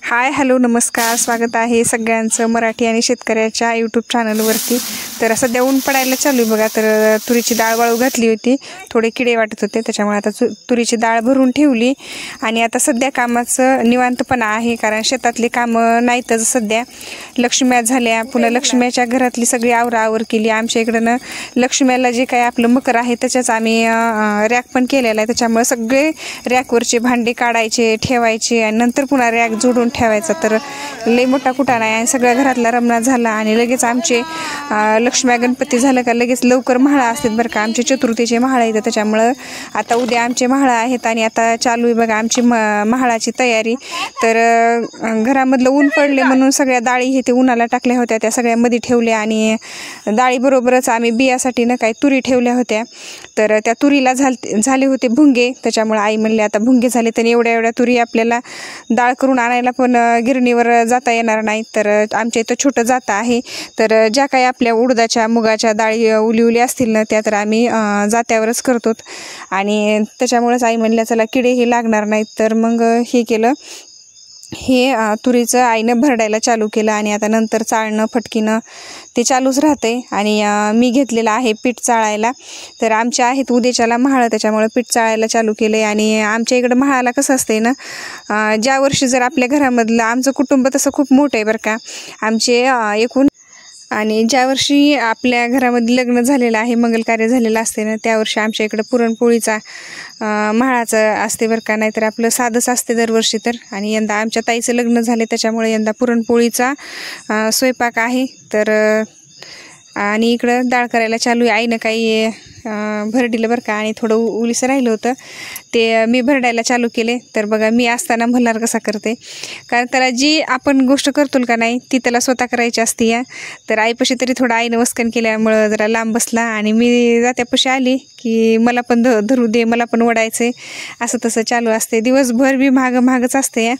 Hi hello नमस्कार, स्वागत आहे सगळ्यांचं मराठी आणि शेतकऱ्याच्या यूट्यूब चॅनलवरती। तर सध्या ऊन पडायला चालू आहे बघा। तर तुरीची डाळ वाळू घातली होती, थोडे किडे वाटत होते त्याच्यामुळे आता तुरीची डाळ भरून ठेवली आणि आता सध्या कामाचं निवांतपणा आहे, कारण शेतातली कामं नाहीतच सध्या। लक्ष्म्या झाल्या, पुन्हा लक्ष्म्याच्या घरातली सगळी आवराआवर केली। आमच्या इकडं ना लक्ष्म्याला जे काही आपलं मकर आहे त्याच्याच आम्ही रॅक पण केलेला आहे, त्याच्यामुळे सगळे रॅकवरचे भांडे काढायचे ठेवायचे आणि नंतर पुन्हा रॅक जोडून ठेवायचा। तर लई मोठा कुटाणा आहे, सगळ्या घरातला रमणा झाला आणि लगेच आमचे लक्ष्म्या गणपती झालं का लगेच लवकर म्हाळा असतात बरं का। आमचे चतुर्थीचे म्हाळा येतं, त्याच्यामुळं आता उद्या आमचे म्हाळा आहेत आणि आता चालू आहे बघा आमची म्हाळाची तयारी। तर घरामधलं ऊन पडले म्हणून सगळ्या डाळी हे ते उन्हाला टाकल्या होत्या, त्या सगळ्यामध्ये ठेवल्या आणि डाळीबरोबरच आम्ही बियासाठी ना काही तुरी ठेवल्या होत्या। तर त्या तुरीला झाले होते भुंगे, त्याच्यामुळे आई म्हणले आता भुंगे झाले तर एवढ्या तुरी आपल्याला डाळ करून आणायला पण गिरणीवर जाता येणार नाही। तर आमच्या इथं छोटं जातं आहे, तर ज्या काही आपल्या उडदाच्या मुगाच्या डाळी उली असतील ना त्या तर आम्ही जात्यावरच करतो आणि त्याच्यामुळेच आई म्हणल्या चला किडेही लागणार नाहीत। तर मग हे केलं, हे तुरीचं आईनं भरडायला चालू केलं आणि आता नंतर चाळणं फटकीनं ते चालूच राहते। आणि मी घेतलेलं आहे पीठ चाळायला। तर आमच्या आहेत उद्याच्याला म्हाळ, त्याच्यामुळे पीठ चाळायला चालू केलं आहे। आणि आमच्या इकडं म्हाळाला कसं असते ना, ज्या वर्षी जर आपल्या घरामधलं आमचं कुटुंब तसं खूप मोठं आहे बरं का, आमचे एकूण आणि ज्या वर्षी आपल्या घरामध्ये लग्न झालेलं आहे, मंगल कार्य झालेलं असते ना त्या वर्षी आमच्या इकडं पुरणपोळीचा म्हाळाचं असते बरं का, नाहीतर आपलं साधंच असते दरवर्षी। तर आणि यंदा आमच्या ताईचं लग्न झाले त्याच्यामुळे यंदा पुरणपोळीचा स्वयंपाक आहे। तर आणि इकडं डाळ करायला चालू आहे। आईनं काही भरडीलं बरं का आणि थोडं उलीसं राहिलं होतं ते मी भरडायला चालू केले। तर बघा मी असताना मल्हार कसा करते, कारण त्याला जी आपण गोष्ट करतो का नाही ती त्याला स्वतः करायची असते या। तर आईपाशी तरी थोडं आईनं वस्कन केल्यामुळं जरा लांब बसला आणि मी जात्यापाशी आली की मला पण धरू दे, मला पण ओढायचे, असं तसं चालू असते दिवसभर बी महागच असते या।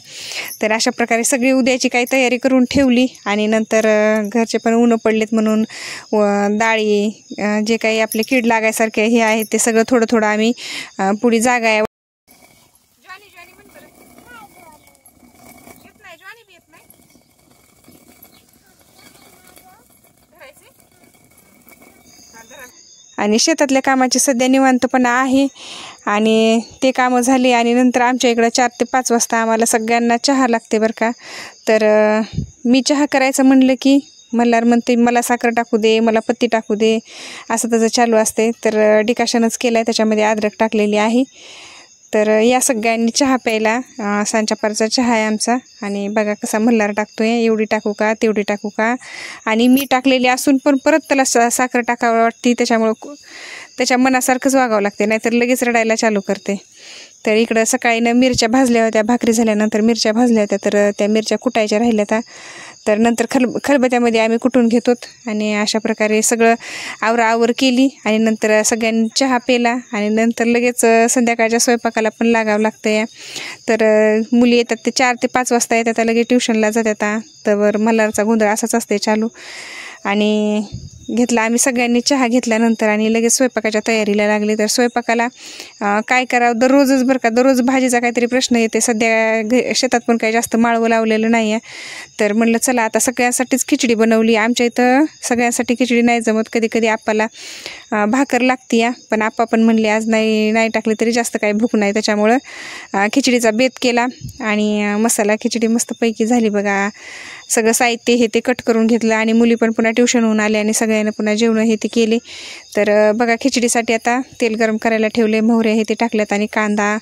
तर अशा प्रकारे सगळी उद्याची काही तयारी करून ठेवली आणि नंतर घरचे पण ऊन पडलेत म्हणून डाळी जे काही आपले कीड लागायसारखे हे आहेत ते सगळं थोडं आम्ही पुढे जागा आहे। आणि शेतातल्या कामाची सध्या निवांतपणा आहे आणि ते कामं झाली आणि नंतर आमच्या इकडं 4 ते 5 वाजता आम्हाला सगळ्यांना चहा लागते बरं का। तर मी चहा करायचं म्हणलं की मल्हार म्हणते मला साखर टाकू दे, मला पत्ती टाकू दे, असं तसं चालू असते। तर डिकाशनच केलं आहे, त्याच्यामध्ये अद्रक टाकलेली आहे। तर या सगळ्यांनी चहा प्यायला सांच्यापारचा चहा आहे आमचा। आणि बघा कसा मल्हार टाकतोय, एवढी टाकू का तेवढी टाकू का, आणि मी टाकलेली असून पण परत त्याला साखर टाकावं वाटते, त्याच्यामुळं त्याच्या मनासारखंच वागावं लागते, नाहीतर लगेच रडायला चालू करते। तर इकडं सकाळीनं मिरच्या भाजल्या होत्या, भाकरी झाल्यानंतर मिरच्या भाजल्या होत्या, तर त्या मिरच्या कुटायच्या राहिल्या होत्या। तर नंतर खलबत्यामध्ये आम्ही कुटून घेतो आणि अशा प्रकारे सगळं आवराआवर केली आणि नंतर सगळ्यांनी चहा पेला आणि नंतर लगेच संध्याकाळच्या स्वयंपाकाला पण लागावं लागतं या। तर मुली येतात ते 4 ते 5 वाजता येतात, लगेच ट्युशनला जातात, तर मल्हारचा गोंधळ असाच असते चालू। आणि घेतला आम्ही सगळ्यांनी चहा घेतल्यानंतर आणि लगेच स्वयंपाकाच्या तयारीला लागली। तर स्वयंपाकाला काय करावं दररोजच बरं का, दररोज भाजीचा काहीतरी प्रश्न येते। सध्या शेतात पण काही जास्त माळवं लावलेलं नाही आहे, तर म्हणलं चला आता सगळ्यांसाठीच खिचडी बनवली। आमच्या इथं सगळ्यांसाठी खिचडी नाही जमत, कधी आप्पाला भाकर लागते या, पण आप्पा पण म्हणले आज नाही टाकली तरी जास्त काही भूक नाही, त्याच्यामुळं खिचडीचा बेत केला आणि मसाला खिचडी मस्तपैकी झाली बघा। सगळं साहित्य हे ते कट करून घेतलं आणि मुली पण पुन्हा ट्युशनहून आले आणि सगळ्यांना पुन्हा जेवणं हे ते केले। तर बघा खिचडीसाठी आता तेल गरम करायला ठेवले, मोहऱ्या हे ते टाकल्यात आणि कांदा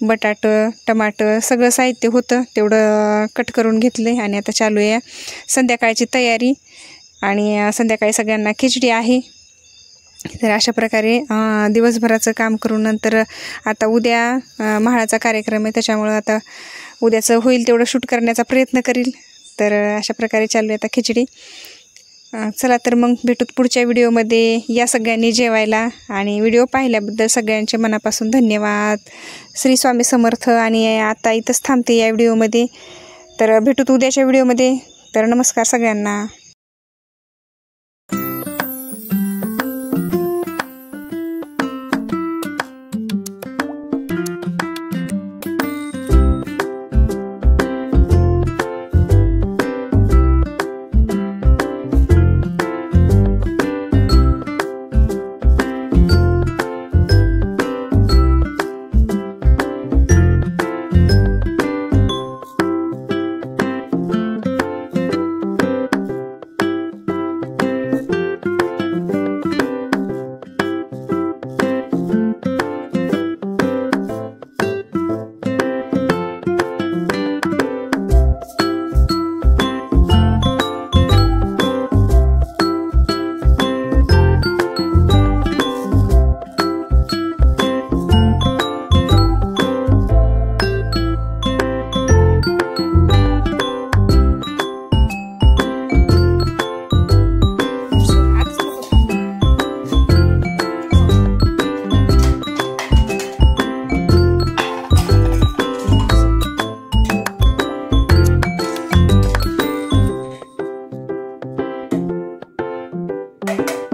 बटाटं टमाटर सगळं साहित्य होतं तेवढं कट करून घेतले आणि आता चालू आहे संध्याकाळची तयारी। आणि संध्याकाळी सगळ्यांना खिचडी आहे। तर अशा प्रकारे दिवसभराचं काम करून नंतर आता उद्या म्हाळाचा कार्यक्रम आहे, त्याच्यामुळं आता उद्याचं होईल तेवढं शूट करण्याचा प्रयत्न करील। तर अशा प्रकारे चालू आहे आता खिचडी। चला तर मग भेटूत पुढच्या व्हिडिओमध्ये, या सगळ्यांनी जेवायला आणि व्हिडिओ पाहिल्याबद्दल सगळ्यांचे मनापासून धन्यवाद। श्री स्वामी समर्थ। आणि आता इथंच थांबते या व्हिडिओमध्ये, तर भेटूत उद्याच्या व्हिडिओमध्ये। तर नमस्कार सगळ्यांना। आहे.